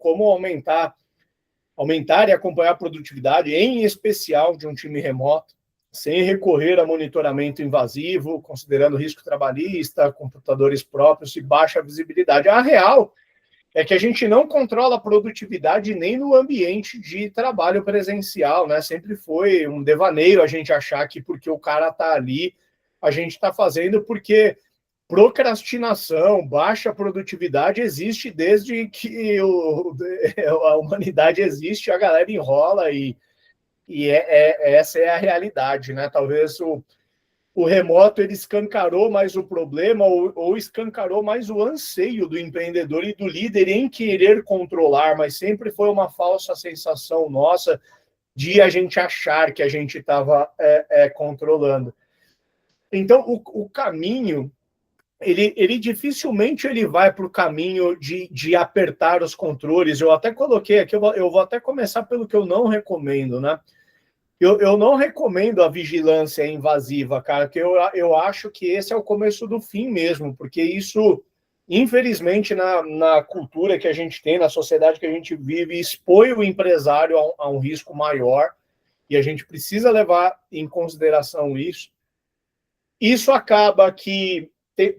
como aumentar e acompanhar a produtividade, em especial de um time remoto, sem recorrer a monitoramento invasivo, considerando risco trabalhista, computadores próprios e baixa visibilidade. A real é que a gente não controla a produtividade nem no ambiente de trabalho presencial, né? Sempre foi um devaneio a gente achar que porque o cara está ali, a gente está fazendo, porque procrastinação, baixa produtividade existe desde que a humanidade existe, a galera enrola essa é a realidade, né? Talvez o remoto ele escancarou mais o problema ou escancarou mais o anseio do empreendedor e do líder em querer controlar, mas sempre foi uma falsa sensação nossa de a gente achar que a gente estava controlando. Então, o caminho, ele dificilmente ele vai para o caminho de apertar os controles. Eu até coloquei aqui, eu vou até começar pelo que eu não recomendo, né? Eu não recomendo a vigilância invasiva, cara, porque eu acho que esse é o começo do fim mesmo, porque isso, infelizmente, na cultura que a gente tem, na sociedade que a gente vive, expõe o empresário a um risco maior, e a gente precisa levar em consideração isso. Isso acaba que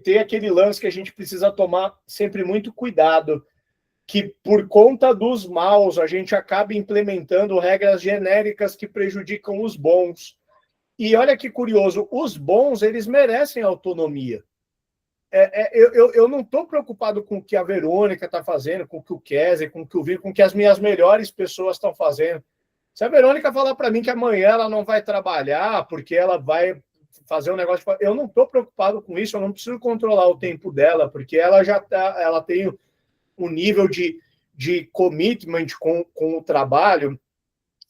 tem aquele lance que a gente precisa tomar sempre muito cuidado, que por conta dos maus a gente acaba implementando regras genéricas que prejudicam os bons. E olha que curioso, os bons, eles merecem autonomia. Eu não estou preocupado com o que a Verônica está fazendo, com o que o Kézia, com o que o Vitor, com o que as minhas melhores pessoas estão fazendo. Se a Verônica falar para mim que amanhã ela não vai trabalhar porque ela vai fazer um negócio, eu não estou preocupado com isso, eu não preciso controlar o tempo dela, porque ela já ela tem um nível de commitment com o trabalho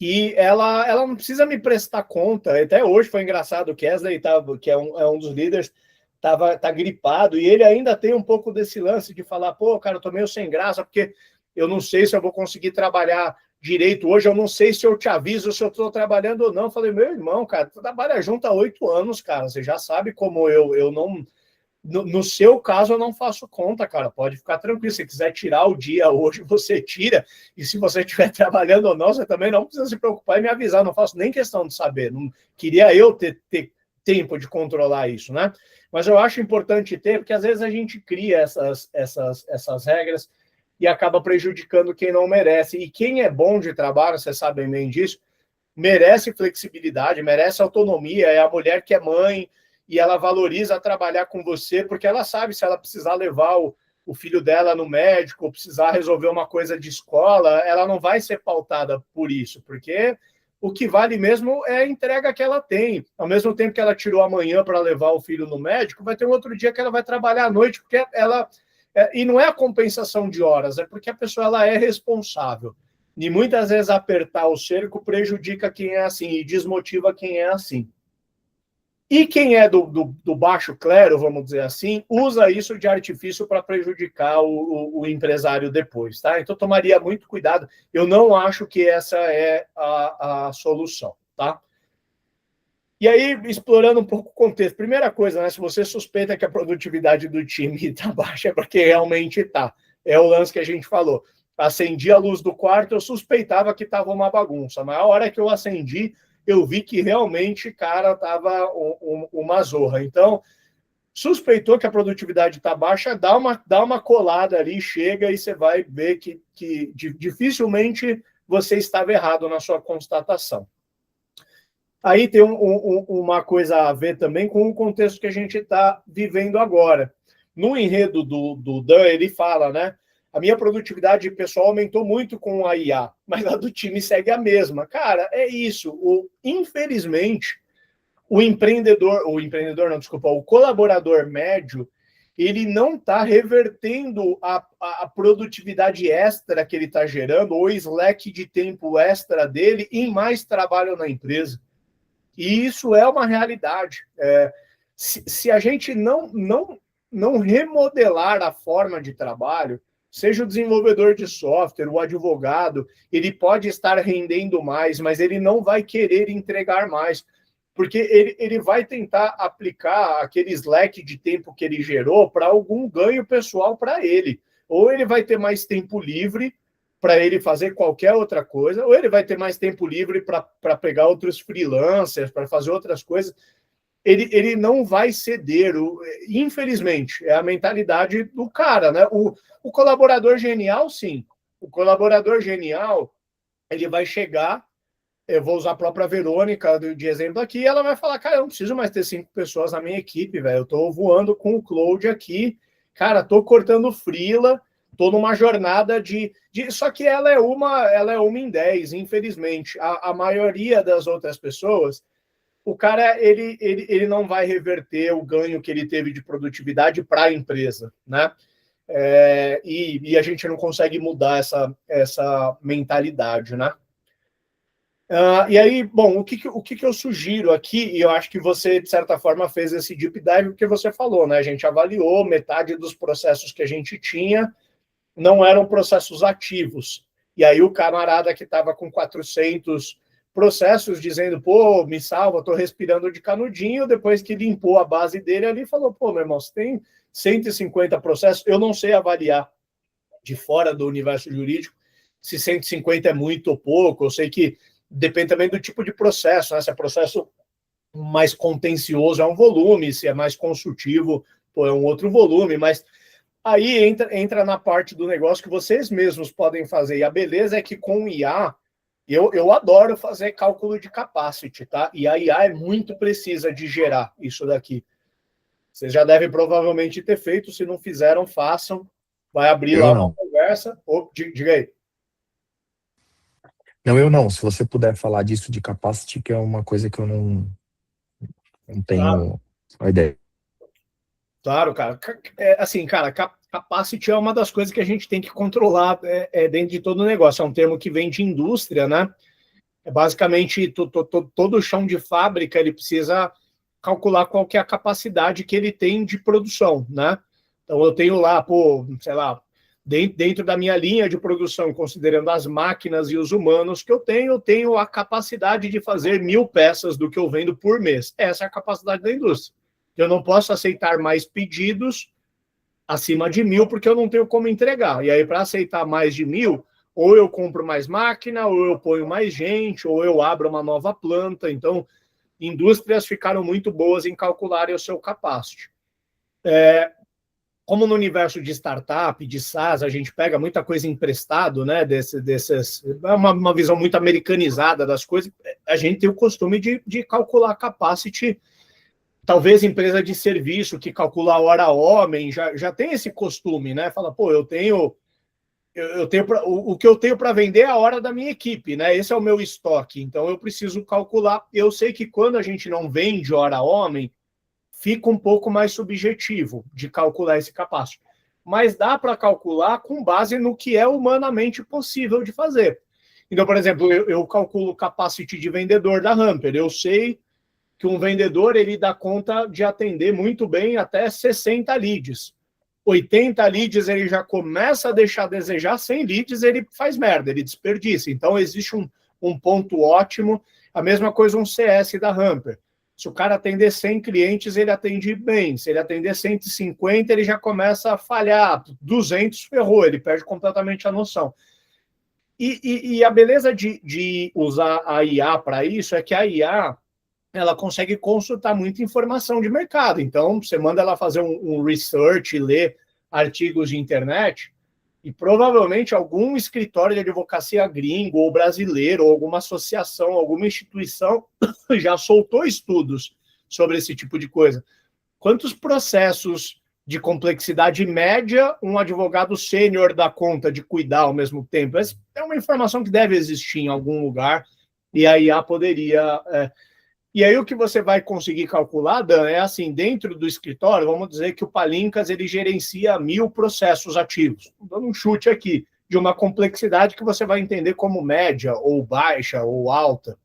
e ela não precisa me prestar conta. Até hoje foi engraçado, o Kesley, que é um dos líderes, tá gripado, e ele ainda tem um pouco desse lance de falar, pô, cara, eu tô meio sem graça, porque eu não sei se eu vou conseguir trabalhar direito hoje, eu não sei se eu te aviso se eu estou trabalhando ou não. Eu falei, meu irmão, cara, tu trabalha junto há 8 anos, cara, você já sabe como eu não... No seu caso, eu não faço conta, cara. Pode ficar tranquilo. Se quiser tirar o dia hoje, você tira. E se você estiver trabalhando ou não, você também não precisa se preocupar e me avisar. Não faço nem questão de saber. Não queria eu ter tempo de controlar isso, né? Mas eu acho importante ter, porque às vezes a gente cria essas regras e acaba prejudicando quem não merece. E quem é bom de trabalho, vocês sabem bem disso, merece flexibilidade, merece autonomia. É a mulher que é mãe e ela valoriza trabalhar com você, porque ela sabe se ela precisar levar o filho dela no médico, ou precisar resolver uma coisa de escola, ela não vai ser pautada por isso, porque o que vale mesmo é a entrega que ela tem. Ao mesmo tempo que ela tirou amanhã para levar o filho no médico, vai ter um outro dia que ela vai trabalhar à noite, porque ela... e não é a compensação de horas, é porque a pessoa ela é responsável. E muitas vezes apertar o cerco prejudica quem é assim e desmotiva quem é assim. E quem é do baixo clero, vamos dizer assim, usa isso de artifício para prejudicar o empresário depois, tá? Então, tomaria muito cuidado. Eu não acho que essa é a solução, tá? E aí, explorando um pouco o contexto. Primeira coisa, né? Se você suspeita que a produtividade do time está baixa, é porque realmente está. É o lance que a gente falou. Acendi a luz do quarto, eu suspeitava que estava uma bagunça. Mas a hora que eu acendi, eu vi que realmente, cara, estava uma zorra. Então, suspeitou que a produtividade está baixa, dá uma colada ali, chega e você vai ver que dificilmente você estava errado na sua constatação. Aí tem uma coisa a ver também com o contexto que a gente está vivendo agora. No enredo do Dan, ele fala, né? A minha produtividade pessoal aumentou muito com a IA, mas a do time segue a mesma. Cara, é isso. Infelizmente, o colaborador médio, ele não está revertendo a produtividade extra que ele está gerando, ou o slack de tempo extra dele, em mais trabalho na empresa. E isso é uma realidade. Se a gente não remodelar a forma de trabalho, seja o desenvolvedor de software, o advogado, ele pode estar rendendo mais, mas ele não vai querer entregar mais, porque ele vai tentar aplicar aquele slack de tempo que ele gerou para algum ganho pessoal para ele. Ou ele vai ter mais tempo livre, para ele fazer qualquer outra coisa, ou ele vai ter mais tempo livre para pegar outros freelancers, para fazer outras coisas. Ele não vai ceder, infelizmente, é a mentalidade do cara, né? O colaborador genial, sim. O colaborador genial, ele vai chegar, eu vou usar a própria Verônica de exemplo aqui, e ela vai falar, cara, eu não preciso mais ter 5 pessoas na minha equipe, velho, eu tô voando com o Cloud aqui, cara, tô cortando freela, tô numa jornada só que ela é uma em 10, infelizmente. A maioria das outras pessoas, o cara ele não vai reverter o ganho que ele teve de produtividade para a empresa, né? E a gente não consegue mudar essa mentalidade, né? E aí, bom, o que eu sugiro aqui, e eu acho que você, de certa forma, fez esse deep dive, porque você falou, né? A gente avaliou, metade dos processos que a gente tinha não eram processos ativos. E aí o camarada que estava com 400 processos dizendo, pô, me salva, estou respirando de canudinho, depois que limpou a base dele ali, falou, pô, meu irmão, você tem 150 processos, eu não sei avaliar de fora do universo jurídico se 150 é muito ou pouco, eu sei que depende também do tipo de processo, né? Se é processo mais contencioso é um volume, se é mais consultivo, pô, é um outro volume, mas aí entra na parte do negócio que vocês mesmos podem fazer. E a beleza é que com o IA, eu adoro fazer cálculo de capacity, tá? E a IA é muito precisa de gerar isso daqui. Vocês já devem provavelmente ter feito, se não fizeram, façam. Vai abrir Eu lá uma não. conversa. Diga aí. Não, eu não. Se você puder falar disso de capacity, que é uma coisa que eu não Claro, tenho a ideia. claro, cara. Assim, cara, capacity é uma das coisas que a gente tem que controlar dentro de todo o negócio. É um termo que vem de indústria, né? Basicamente, todo o chão de fábrica, ele precisa calcular qual que é a capacidade que ele tem de produção, né? Então, eu tenho lá, pô, sei lá, dentro da minha linha de produção, considerando as máquinas e os humanos que eu tenho a capacidade de fazer 1.000 peças do que eu vendo por mês. Essa é a capacidade da indústria. Eu não posso aceitar mais pedidos acima de 1.000 porque eu não tenho como entregar. E aí, para aceitar mais de 1.000, ou eu compro mais máquina, ou eu ponho mais gente, ou eu abro uma nova planta. Então, indústrias ficaram muito boas em calcularem o seu capacity. Como no universo de startup, de SaaS, a gente pega muita coisa emprestado, né? É uma visão muito americanizada das coisas. A gente tem o costume de calcular capacity. Talvez empresa de serviço que calcula a hora homem já tem esse costume, né? Fala, pô, eu tenho o que eu tenho para vender é a hora da minha equipe, né? Esse é o meu estoque, então eu preciso calcular. Eu sei que quando a gente não vende hora homem, fica um pouco mais subjetivo de calcular esse capacity. Mas dá para calcular com base no que é humanamente possível de fazer. Então, por exemplo, eu calculo o capacity de vendedor da Hamper. Eu sei que um vendedor ele dá conta de atender muito bem até 60 leads. 80 leads ele já começa a deixar a desejar, 100 leads ele faz merda, ele desperdiça. Então, existe um ponto ótimo. A mesma coisa um CS da Hamper. Se o cara atender 100 clientes, ele atende bem. Se ele atender 150, ele já começa a falhar. 200, ferrou, ele perde completamente a noção. E a beleza de usar a IA para isso é que a IA ela consegue consultar muita informação de mercado. Então, você manda ela fazer um research, ler artigos de internet, e provavelmente algum escritório de advocacia gringo ou brasileiro, ou alguma associação, alguma instituição já soltou estudos sobre esse tipo de coisa. Quantos processos de complexidade média um advogado sênior dá conta de cuidar ao mesmo tempo? Essa é uma informação que deve existir em algum lugar, e a IA poderia... E aí o que você vai conseguir calcular, Dan, é assim, dentro do escritório, vamos dizer que o Palincas ele gerencia 1.000 processos ativos. Dando um chute aqui, de uma complexidade que você vai entender como média, ou baixa, ou alta.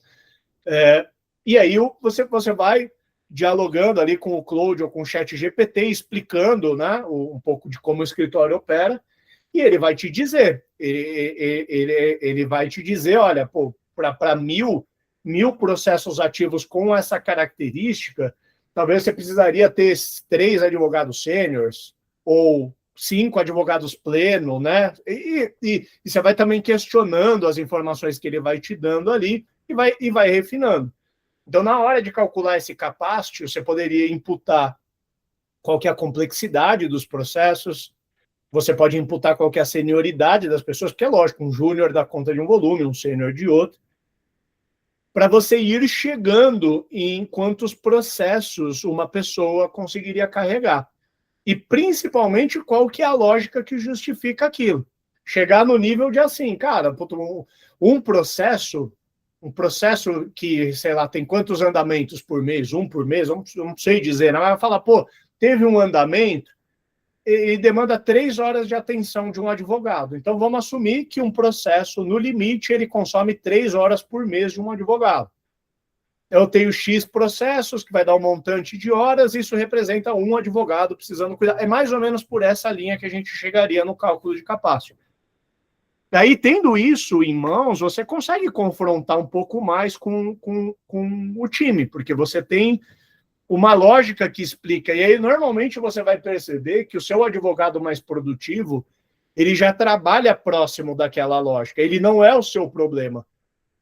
E aí você vai dialogando ali com o Claude ou com o chat GPT, explicando, né, um pouco de como o escritório opera, e ele vai te dizer, ele vai te dizer, olha, para 1.000 processos ativos com essa característica, talvez você precisaria ter 3 advogados sêniores, ou 5 advogados pleno, né? E você vai também questionando as informações que ele vai te dando ali e vai refinando. Então, na hora de calcular esse capacity, você poderia imputar qual que é a complexidade dos processos, você pode imputar qual que é a senioridade das pessoas, porque é lógico, um júnior dá conta de um volume, um sênior de outro, para você ir chegando em quantos processos uma pessoa conseguiria carregar. E, principalmente, qual que é a lógica que justifica aquilo. Chegar no nível de assim, cara, um processo que, sei lá, tem quantos andamentos por mês? Um por mês? Não sei dizer, mas vai falar, pô, teve um andamento e demanda 3 horas de atenção de um advogado. Então, vamos assumir que um processo, no limite, ele consome 3 horas por mês de um advogado. Eu tenho X processos, que vai dar um montante de horas, isso representa um advogado precisando cuidar. É mais ou menos por essa linha que a gente chegaria no cálculo de capacity. Daí, tendo isso em mãos, você consegue confrontar um pouco mais com o time, porque você tem uma lógica que explica, e aí normalmente você vai perceber que o seu advogado mais produtivo, ele já trabalha próximo daquela lógica, ele não é o seu problema.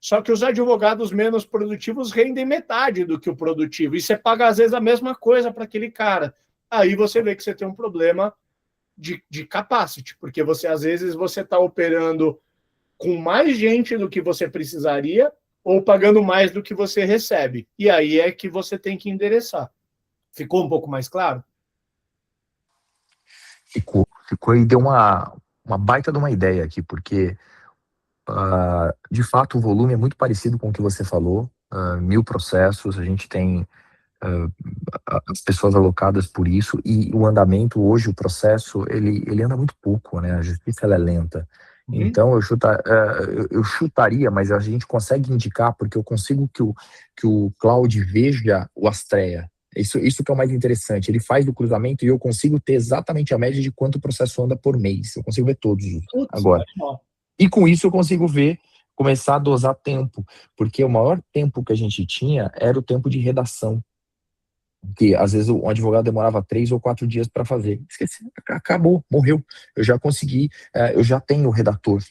Só que os advogados menos produtivos rendem metade do que o produtivo, e você paga às vezes a mesma coisa para aquele cara. Aí você vê que você tem um problema de capacity, porque você às vezes você está operando com mais gente do que você precisaria, ou pagando mais do que você recebe. E aí é que você tem que endereçar. Ficou um pouco mais claro? Ficou e deu uma baita de uma ideia aqui, porque, de fato, o volume é muito parecido com o que você falou, 1.000 processos, a gente tem as pessoas alocadas por isso, e o andamento, hoje, o processo, ele anda muito pouco, né? A justiça, ela é lenta. Então, eu chutaria, mas a gente consegue indicar, porque eu consigo que o Cloud veja o Astrea. Isso que é o mais interessante. Ele faz o cruzamento e eu consigo ter exatamente a média de quanto o processo anda por mês. Eu consigo ver todos agora. E com isso eu consigo começar a dosar tempo, porque o maior tempo que a gente tinha era o tempo de redação, que às vezes um advogado demorava 3 ou 4 dias para fazer. Esqueci, acabou, morreu. Eu já consegui, eu já tenho o redator.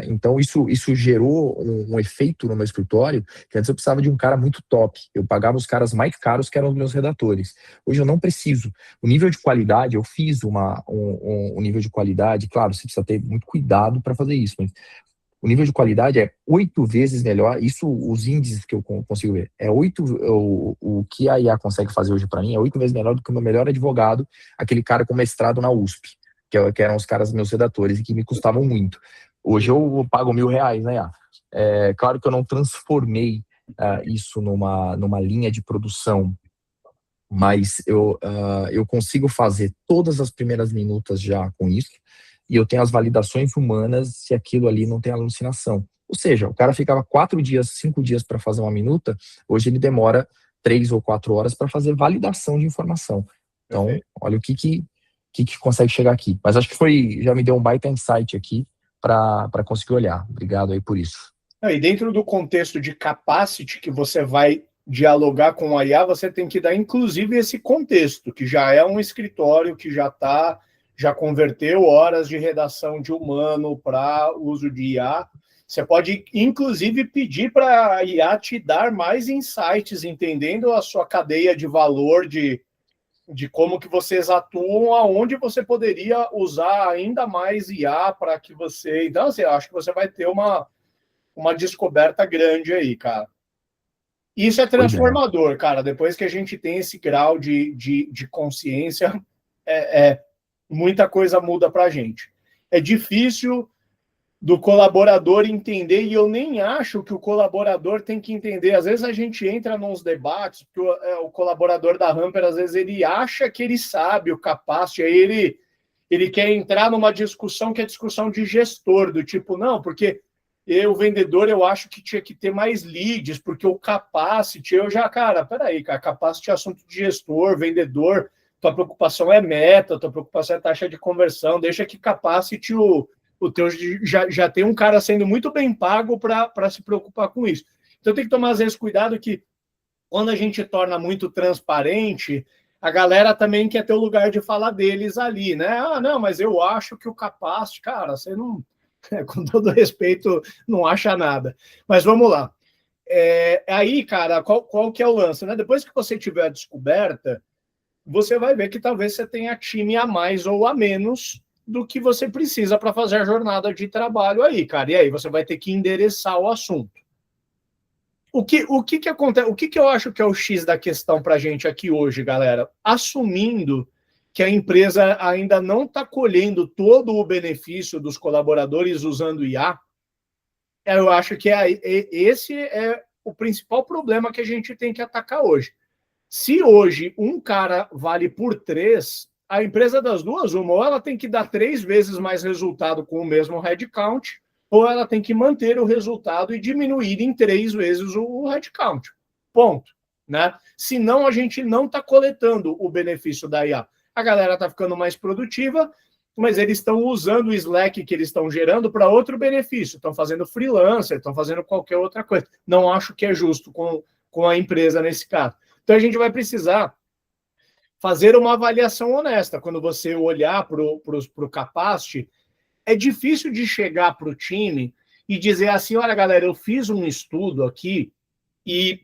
Então isso gerou um efeito no meu escritório, que antes eu precisava de um cara muito top. Eu pagava os caras mais caros, que eram os meus redatores. Hoje eu não preciso. O nível de qualidade, eu fiz um nível de qualidade, claro, você precisa ter muito cuidado para fazer isso, mas o nível de qualidade é 8 vezes melhor. Isso, os índices que eu consigo ver, o que a IA consegue fazer hoje para mim é 8 vezes melhor do que o meu melhor advogado, aquele cara com mestrado na USP, que eram os caras meus redatores e que me custavam muito. Hoje eu pago R$1.000 na IA. Claro que eu não transformei isso numa linha de produção, mas eu consigo fazer todas as primeiras minutas já com isso, e eu tenho as validações humanas se aquilo ali não tem alucinação. Ou seja, o cara ficava 4 dias, 5 dias para fazer uma minuta, hoje ele demora 3 ou 4 horas para fazer validação de informação. Então, olha o que consegue chegar aqui. Mas acho que já me deu um baita insight aqui para conseguir olhar. Obrigado aí por isso. E dentro do contexto de capacity que você vai dialogar com a IA, você tem que dar, inclusive, esse contexto, que já é um escritório que já converteu horas de redação de humano para uso de IA. Você pode, inclusive, pedir para a IA te dar mais insights, entendendo a sua cadeia de valor, de como que vocês atuam, aonde você poderia usar ainda mais IA para que você... Então, assim, eu acho que você vai ter uma descoberta grande aí, cara. Isso é transformador, cara. Depois que a gente tem esse grau de consciência, muita coisa muda para a gente. É difícil do colaborador entender, e eu nem acho que o colaborador tem que entender. Às vezes a gente entra nos debates, porque o colaborador da Hamper, às vezes ele acha que ele sabe o capacity, aí ele quer entrar numa discussão que é discussão de gestor, do tipo, não, porque o vendedor, eu acho que tinha que ter mais leads, porque o capacity, peraí, cara, capacity é assunto de gestor, vendedor, tua preocupação é meta, tua preocupação é taxa de conversão, deixa que capacity, o teu já tem um cara sendo muito bem pago para se preocupar com isso. Então tem que tomar, às vezes, cuidado que quando a gente torna muito transparente, a galera também quer ter o lugar de falar deles ali, né? Ah, não, mas eu acho que o Capacity, cara, você não, com todo respeito, não acha nada. Mas vamos lá. Aí, cara, qual que é o lance, né? Depois que você tiver a descoberta, você vai ver que talvez você tenha time a mais ou a menos do que você precisa para fazer a jornada de trabalho aí, cara. E aí você vai ter que endereçar o assunto. O que acontece? O que eu acho que é o X da questão para a gente aqui hoje, galera? Assumindo que a empresa ainda não está colhendo todo o benefício dos colaboradores usando IA, eu acho que esse é o principal problema que a gente tem que atacar hoje. Se hoje um cara vale por 3, a empresa das duas, ou ela tem que dar 3 vezes mais resultado com o mesmo headcount, ou ela tem que manter o resultado e diminuir em 3 vezes o headcount. Ponto. Né? Senão a gente não está coletando o benefício da IA. A galera está ficando mais produtiva, mas eles estão usando o Slack que eles estão gerando para outro benefício. Estão fazendo freelancer, estão fazendo qualquer outra coisa. Não acho que é justo com a empresa nesse caso. Então, a gente vai precisar fazer uma avaliação honesta. Quando você olhar para o Capacity, é difícil de chegar para o time e dizer assim, olha, galera, eu fiz um estudo aqui e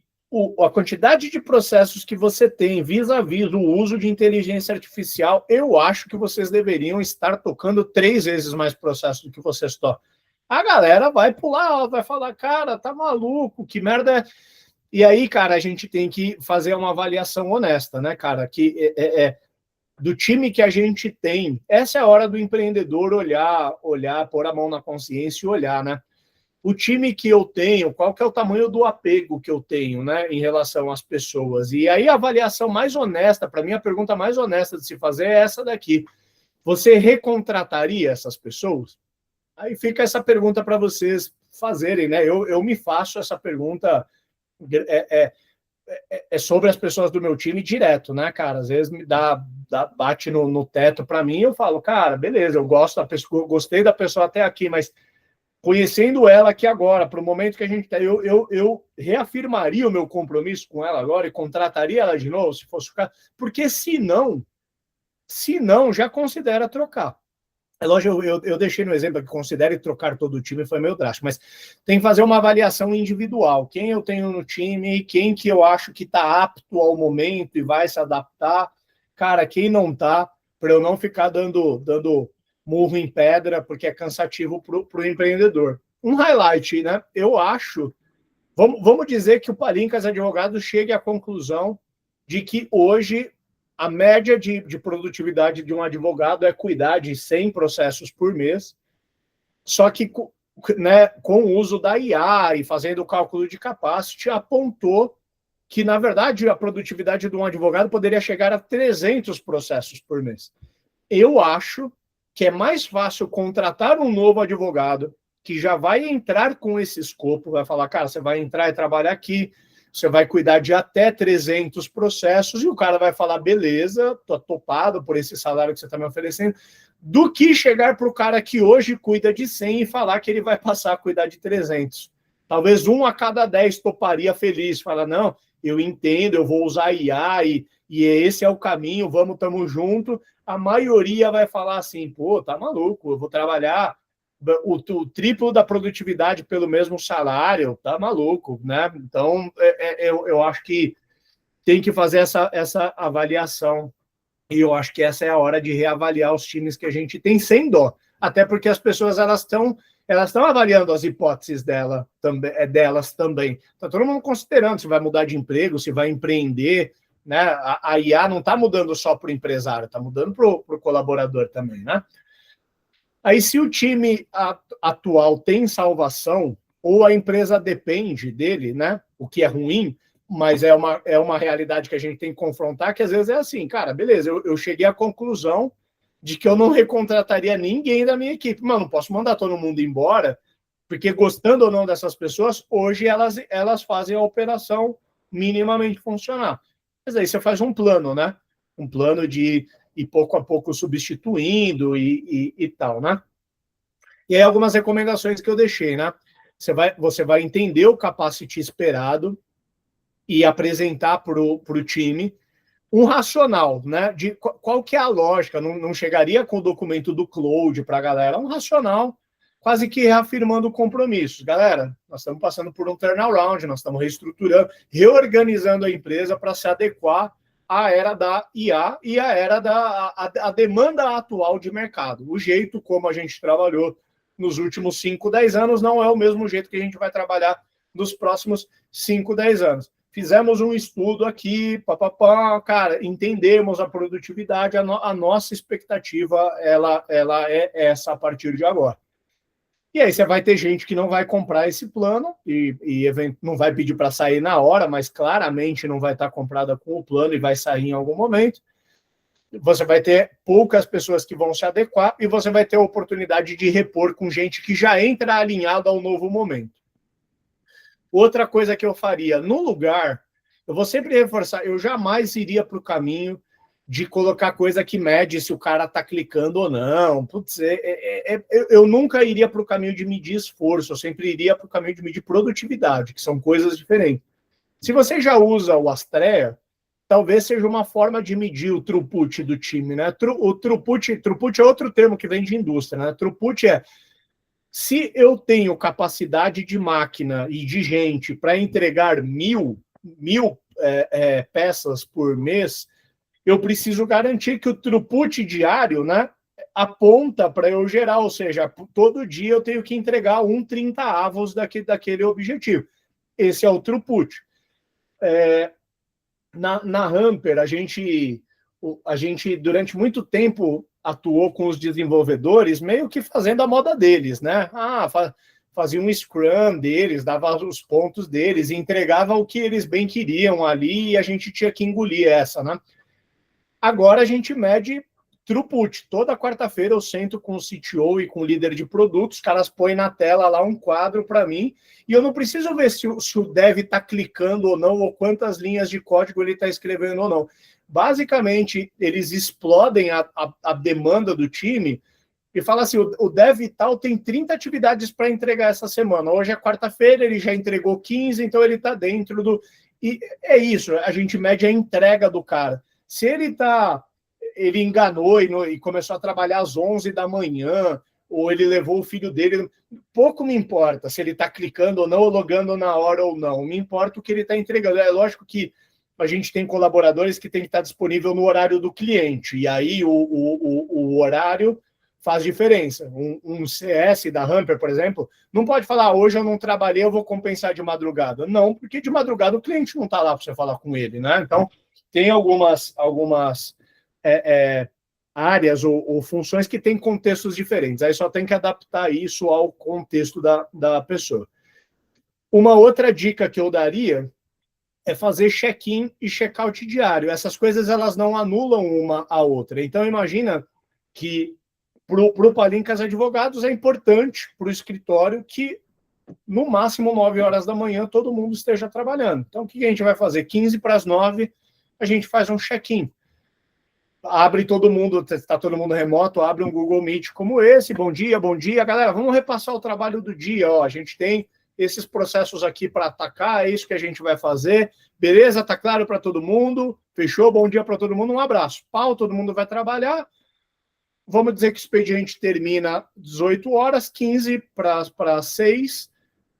a quantidade de processos que você tem vis-à-vis o uso de inteligência artificial, eu acho que vocês deveriam estar tocando 3 vezes mais processos do que vocês tocam. A galera vai pular, vai falar, cara, tá maluco, que merda é... E aí, cara, a gente tem que fazer uma avaliação honesta, né, cara? Que do time que a gente tem, essa é a hora do empreendedor olhar, pôr a mão na consciência e olhar, né? O time que eu tenho, qual que é o tamanho do apego que eu tenho, né, em relação às pessoas? E aí a avaliação mais honesta, para mim a pergunta mais honesta de se fazer é essa daqui. Você recontrataria essas pessoas? Aí fica essa pergunta para vocês fazerem, né? Eu me faço essa pergunta sobre as pessoas do meu time direto, né, cara? Às vezes me bate no teto para mim e eu falo, cara, beleza, eu gosto da pessoa, gostei da pessoa até aqui, mas conhecendo ela aqui agora, para o momento que a gente está, eu reafirmaria o meu compromisso com ela agora e contrataria ela de novo, se fosse o caso, porque se não, já considera trocar. É lógico, eu deixei no exemplo que considere trocar todo o time, foi meio drástico, mas tem que fazer uma avaliação individual. Quem eu tenho no time, quem que eu acho que está apto ao momento e vai se adaptar. Cara, quem não está, para eu não ficar dando murro em pedra, porque é cansativo para o empreendedor. Um highlight, né? Eu acho, vamos dizer que o Palincas Advogados chegue à conclusão de que hoje a média de produtividade de um advogado é cuidar de 100 processos por mês, só que, né, com o uso da IA e fazendo o cálculo de capacity, apontou que, na verdade, a produtividade de um advogado poderia chegar a 300 processos por mês. Eu acho que é mais fácil contratar um novo advogado que já vai entrar com esse escopo, vai falar, cara, você vai entrar e trabalhar aqui, você vai cuidar de até 300 processos e o cara vai falar, beleza, tô topado por esse salário que você está me oferecendo, do que chegar para o cara que hoje cuida de 100 e falar que ele vai passar a cuidar de 300. Talvez 1 a cada 10 toparia feliz, fala, não, eu entendo, eu vou usar IA e esse é o caminho, tamo junto. A maioria vai falar assim, pô, tá maluco, eu vou trabalhar o triplo da produtividade pelo mesmo salário, tá maluco, né? Então, eu acho que tem que fazer essa avaliação e eu acho que essa é a hora de reavaliar os times que a gente tem sem dó, até porque as pessoas elas estão avaliando as hipóteses delas também. Tá todo mundo considerando se vai mudar de emprego, se vai empreender, né? A IA não está mudando só para o empresário, está mudando para o colaborador também, né? Aí, se o time atual tem salvação, ou a empresa depende dele, né? O que é ruim, mas é uma realidade que a gente tem que confrontar, que às vezes é assim, cara, beleza, eu cheguei à conclusão de que eu não recontrataria ninguém da minha equipe. Mano, não posso mandar todo mundo embora, porque gostando ou não dessas pessoas, hoje elas fazem a operação minimamente funcionar. Mas aí você faz um plano, né? Um plano de ir pouco a pouco substituindo e tal, né? E aí algumas recomendações que eu deixei, né? Você vai entender o capacity esperado e apresentar para o time um racional, né? De qual que é a lógica, não chegaria com o documento do Cloud para a galera, um racional, quase que reafirmando compromissos. Galera, nós estamos passando por um turnaround, nós estamos reestruturando, reorganizando a empresa para se adequar à era da IA e à era a demanda atual de mercado. O jeito como a gente trabalhou nos últimos 5, 10 anos não é o mesmo jeito que a gente vai trabalhar nos próximos 5, 10 anos. Fizemos um estudo aqui, cara, entendemos a produtividade, a nossa expectativa ela é essa a partir de agora. E aí você vai ter gente que não vai comprar esse plano e não vai pedir para sair na hora, mas claramente não vai estar comprada com o plano e vai sair em algum momento. Você vai ter poucas pessoas que vão se adequar e você vai ter a oportunidade de repor com gente que já entra alinhada ao novo momento. Outra coisa que eu faria, no lugar, eu vou sempre reforçar, eu jamais iria para o caminho de colocar coisa que mede se o cara está clicando ou não. Putz, eu nunca iria para o caminho de medir esforço, eu sempre iria para o caminho de medir produtividade, que são coisas diferentes. Se você já usa o Astrea, talvez seja uma forma de medir o throughput do time, né? O throughput é outro termo que vem de indústria, né? Throughput é se eu tenho capacidade de máquina e de gente para entregar mil peças por mês, eu preciso garantir que o throughput diário, né, aponta para eu gerar, ou seja, todo dia eu tenho que entregar 1/30 avos daquele objetivo. Esse é o throughput. Na Hamper, a gente, durante muito tempo, atuou com os desenvolvedores meio que fazendo a moda deles, né? Fazia um scrum deles, dava os pontos deles, e entregava o que eles bem queriam ali, e a gente tinha que engolir essa, né? Agora a gente mede throughput. Toda quarta-feira eu sento com o CTO e com o líder de produtos, os caras põem na tela lá um quadro para mim, e eu não preciso ver se o dev está clicando ou não, ou quantas linhas de código ele está escrevendo ou não. Basicamente, eles explodem a demanda do time e falam assim, o dev tal tem 30 atividades para entregar essa semana. Hoje é quarta-feira, ele já entregou 15, então ele está dentro do... E é isso, a gente mede a entrega do cara. Se ele enganou e começou a trabalhar às 11 da manhã, ou ele levou o filho dele, pouco me importa se ele está clicando ou não, ou logando na hora ou não. Me importa o que ele está entregando. É lógico que a gente tem colaboradores que tem que estar disponível no horário do cliente, e aí o horário faz diferença. Um CS da Hamper, por exemplo, não pode falar, hoje eu não trabalhei, eu vou compensar de madrugada. Não, porque de madrugada o cliente não está lá para você falar com ele, né? Então, tem algumas áreas ou funções que têm contextos diferentes. Aí só tem que adaptar isso ao contexto da pessoa. Uma outra dica que eu daria é fazer check-in e check-out diário. Essas coisas elas não anulam uma a outra. Então, imagina que para o Palincas Advogados é importante para o escritório que no máximo 9 horas da manhã todo mundo esteja trabalhando. Então, o que a gente vai fazer? 15 para as 9, a gente faz um check-in. Abre todo mundo, está todo mundo remoto, abre um Google Meet como esse, bom dia, galera, vamos repassar o trabalho do dia, ó, a gente tem esses processos aqui para atacar, é isso que a gente vai fazer, beleza, tá claro para todo mundo, fechou, bom dia para todo mundo, um abraço, pau, todo mundo vai trabalhar, vamos dizer que o expediente termina 18 horas, 15 para 6,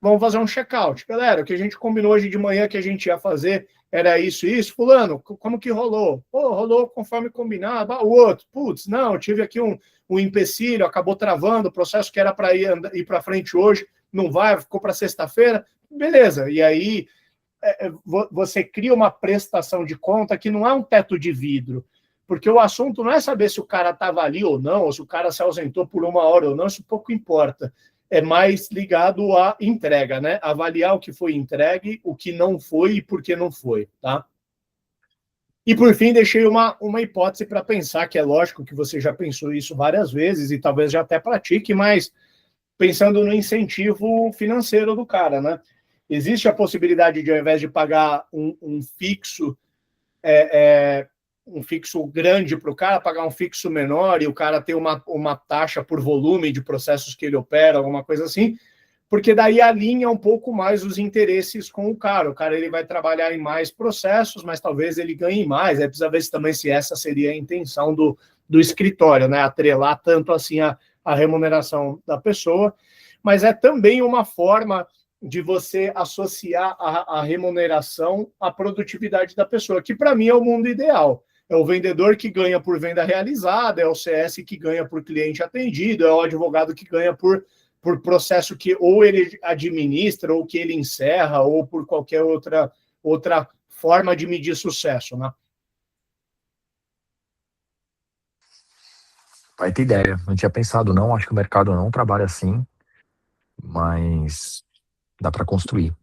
vamos fazer um check-out, galera, o que a gente combinou hoje de manhã que a gente ia fazer era isso, fulano, como que rolou? Pô, rolou conforme combinado, o outro, putz, não, tive aqui um empecilho, acabou travando, o processo que era para ir para frente hoje, não vai, ficou para sexta-feira, beleza, e aí você cria uma prestação de conta que não é um teto de vidro, porque o assunto não é saber se o cara estava ali ou não, ou se o cara se ausentou por 1 hora ou não, isso pouco importa. É mais ligado à entrega, né? Avaliar o que foi entregue, o que não foi e por que não foi, tá? E, por fim, deixei uma hipótese para pensar, que é lógico que você já pensou isso várias vezes e talvez já até pratique, mas pensando no incentivo financeiro do cara, né? Existe a possibilidade de, ao invés de pagar um fixo, um fixo grande para o cara, pagar um fixo menor e o cara ter uma taxa por volume de processos que ele opera, alguma coisa assim, porque daí alinha um pouco mais os interesses com o cara ele vai trabalhar em mais processos, mas talvez ele ganhe mais, aí precisa ver se também se essa seria a intenção do escritório, né, atrelar tanto assim a remuneração da pessoa, mas é também uma forma de você associar a remuneração à produtividade da pessoa, que para mim é o mundo ideal. É o vendedor que ganha por venda realizada, é o CS que ganha por cliente atendido, é o advogado que ganha por processo que ou ele administra, ou que ele encerra, ou por qualquer outra forma de medir sucesso, né? Vai ter ideia. Não tinha pensado, não. Acho que o mercado não trabalha assim, mas dá para construir.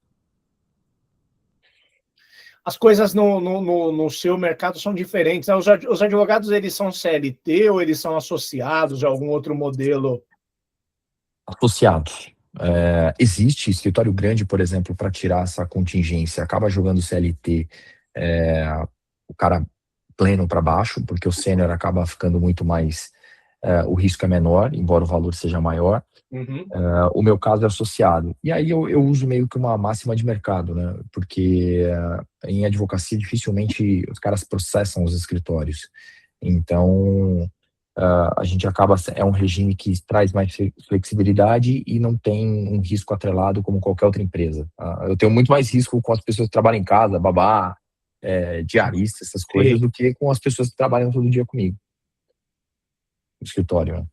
As coisas no seu mercado são diferentes. Os advogados, eles são CLT ou eles são associados a algum outro modelo? Associados. Existe escritório grande, por exemplo, para tirar essa contingência, acaba jogando CLT, o cara pleno para baixo, porque o sênior acaba ficando muito mais, o risco é menor, embora o valor seja maior. Uhum. O meu caso é associado. E aí eu uso meio que uma máxima de mercado, né? Porque em advocacia dificilmente os caras processam os escritórios. Então a gente acaba, é um regime que traz mais flexibilidade e não tem um risco atrelado como qualquer outra empresa. Eu tenho muito mais risco com as pessoas que trabalham em casa, babá, diarista, essas coisas, Sim. do que com as pessoas que trabalham todo dia comigo no escritório, né?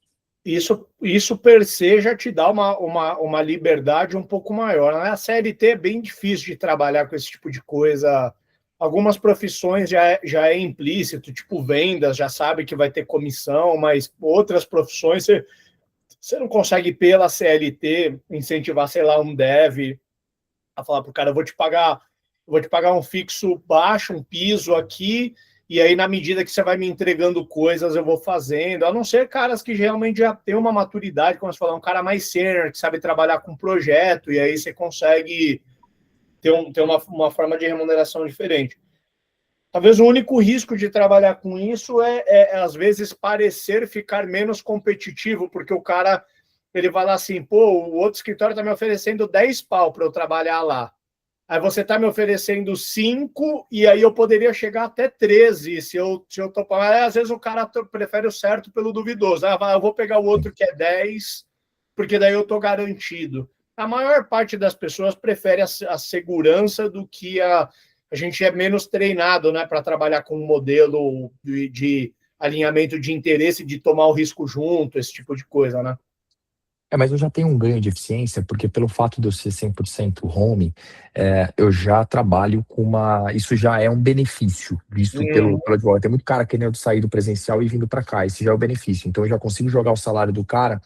Isso per se já te dá uma liberdade um pouco maior, né? A CLT é bem difícil de trabalhar com esse tipo de coisa. Algumas profissões já é implícito, tipo vendas, já sabe que vai ter comissão, mas outras profissões você não consegue, pela CLT, incentivar, sei lá, um dev a falar para o cara, vou te pagar um fixo baixo, um piso aqui, e aí, na medida que você vai me entregando coisas, eu vou fazendo. A não ser caras que realmente já têm uma maturidade, como você falou, um cara mais sênior, que sabe trabalhar com projeto, e aí você consegue ter uma forma de remuneração diferente. Talvez o único risco de trabalhar com isso às vezes, parecer ficar menos competitivo, porque o cara ele vai lá assim, pô, o outro escritório está me oferecendo 10 pau para eu trabalhar lá. Aí você está me oferecendo 5 e aí eu poderia chegar até 13 se eu topar. Às vezes o cara prefere o certo pelo duvidoso. Eu vou pegar o outro que é 10, porque daí eu estou garantido. A maior parte das pessoas prefere a segurança do que a gente é menos treinado, né, para trabalhar com um modelo de alinhamento de interesse, de tomar o risco junto, esse tipo de coisa, né? Mas eu já tenho um ganho de eficiência, porque pelo fato de eu ser 100% home, eu já trabalho com uma... Isso já é um benefício, visto pelo advogado. Tem muito cara querendo sair do presencial e vindo para cá, esse já é o benefício. Então eu já consigo jogar o salário do cara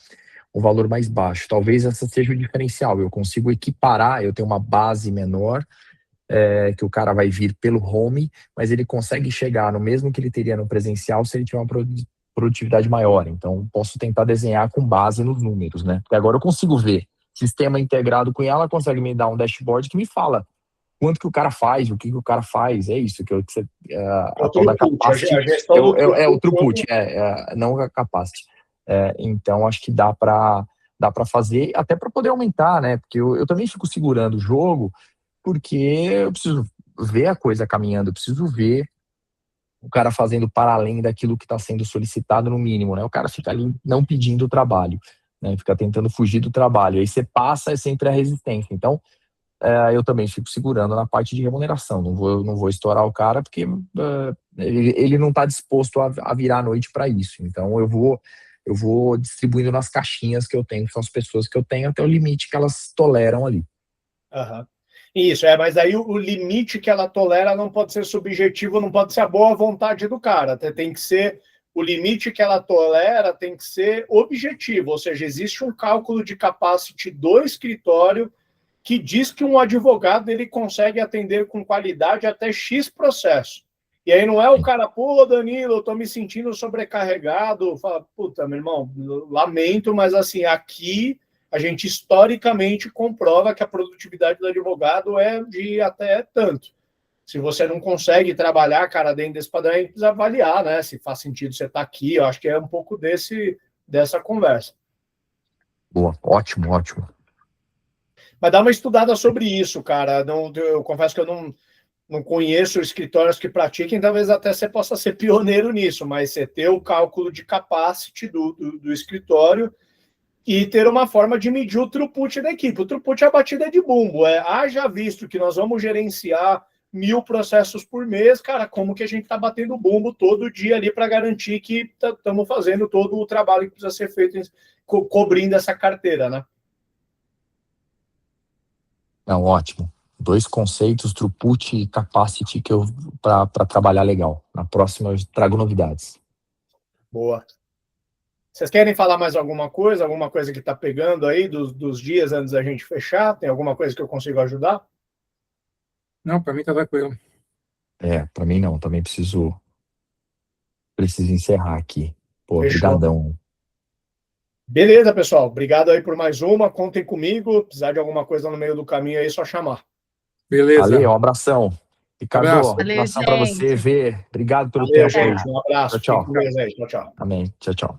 um valor mais baixo. Talvez essa seja o diferencial, eu consigo equiparar, eu tenho uma base menor, que o cara vai vir pelo home, mas ele consegue chegar no mesmo que ele teria no presencial se ele tiver uma produtividade maior. Então, posso tentar desenhar com base nos números, né? Porque agora eu consigo ver sistema integrado com ela, consegue me dar um dashboard que me fala quanto que o cara faz, o que o cara faz. É isso, que você, É a o tal da throughput, capacity, a gestão do o throughput. throughput, não a capacity. Então, acho que dá para fazer, até para poder aumentar, né? Porque eu também fico segurando o jogo, porque eu preciso ver a coisa caminhando, eu preciso ver o cara fazendo para além daquilo que está sendo solicitado no mínimo, né? O cara fica ali não pedindo o trabalho, né? Fica tentando fugir do trabalho. Aí você passa, é sempre a resistência. Então, eu também fico segurando na parte de remuneração. Não vou estourar o cara porque ele não está disposto a virar a noite para isso. Então, eu vou distribuindo nas caixinhas que eu tenho, que são as pessoas que eu tenho, até o limite que elas toleram ali. Uhum. Isso, mas aí o limite que ela tolera não pode ser subjetivo, não pode ser a boa vontade do cara. Tem que ser o limite que ela tolera, tem que ser objetivo, ou seja, existe um cálculo de capacity do escritório que diz que um advogado ele consegue atender com qualidade até X processo. E aí não é o cara, pô, Danilo, eu tô me sentindo sobrecarregado. Fala, puta, meu irmão, lamento, mas assim, aqui a gente historicamente comprova que a produtividade do advogado é de até tanto. Se você não consegue trabalhar, cara, dentro desse padrão, a gente precisa avaliar, né? Se faz sentido você estar aqui. Eu acho que é um pouco dessa conversa. Boa, ótimo, ótimo. Mas dá uma estudada sobre isso, cara. Não, eu confesso que eu não conheço escritórios que pratiquem, talvez até você possa ser pioneiro nisso, mas você ter o cálculo de capacity do escritório e ter uma forma de medir o throughput da equipe. O throughput é a batida de bumbo. Haja visto que nós vamos gerenciar 1000 processos por mês, cara, como que a gente está batendo bumbo todo dia ali para garantir que estamos fazendo todo o trabalho que precisa ser feito, cobrindo essa carteira, né? Não, ótimo. 2 conceitos, throughput e capacity, que eu para trabalhar legal. Na próxima eu trago novidades. Boa. Vocês querem falar mais alguma coisa que está pegando aí dos dias antes da gente fechar? Tem alguma coisa que eu consigo ajudar? Não, para mim tá tranquilo. Para mim não, também preciso encerrar aqui. Pô, Fechou. brigadão. Beleza, pessoal. Obrigado aí por mais uma. Contem comigo. Precisar de alguma coisa no meio do caminho aí, é só chamar. Beleza. Valeu, um abração. Ricardo, Abraço. um abração para você, Vê. Obrigado pelo Valeu, tempo. gente. Um abraço. Tchau, tchau. Fiquem com Deus aí. Tchau, tchau. Amém. Tchau, tchau.